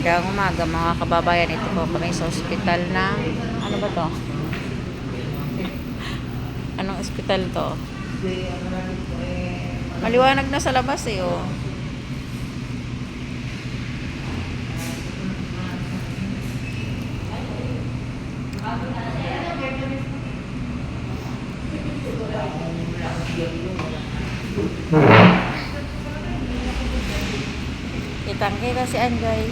Magandang umaga mga kababayan. Ito po kami sa ospital ng ano ba to? Anong ospital to? Maliwanag na sa labas eh oh. Kitang-kita si Anjay.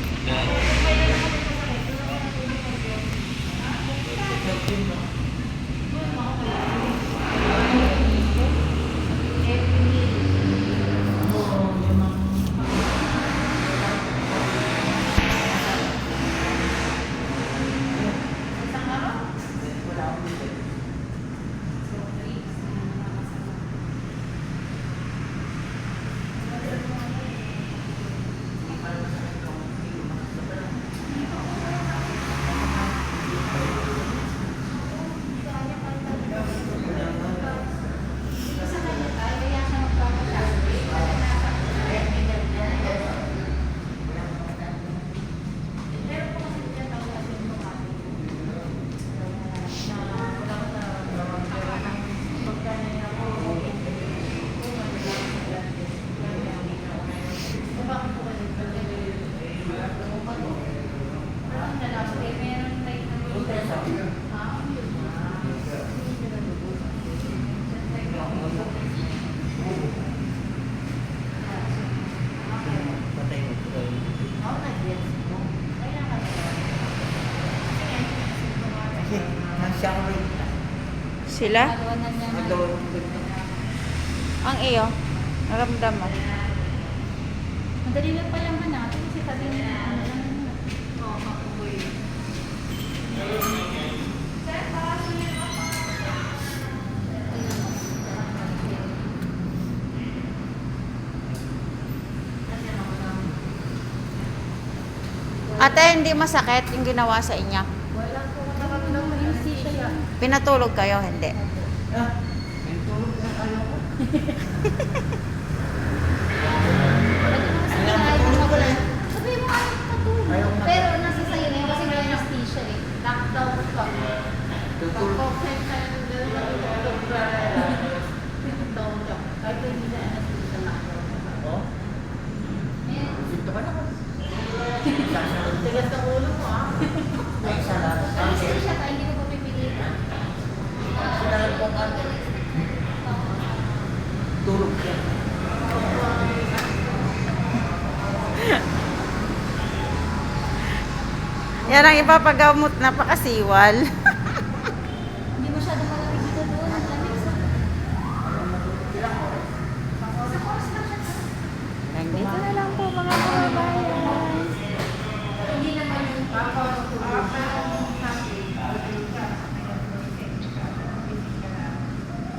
Sila? Ang iyo? Naramdaman? Madali lang pa lang hanapin kasi sabi niya ano lang. Oo, kapuboy. Ate, hindi masakit yung ginawa sa inyo? Wala po nakakalaw mo yung siya. Pinatulog kayo? Hindi. Sabi mo ayaw patulog. Pero nasa sayo na yun kasi may anesthesia eh. Lockdown pa. Pag-cocktail tayo ng lockdown ka. Kahit hindi na anesthesia lockdown ka. Tigas ng ulo mo ah. Anesthesia tayo, hindi ko pa pipilitan. Tulog siya. Yan ang ipapagamot na pakasiwal. Hindi masyado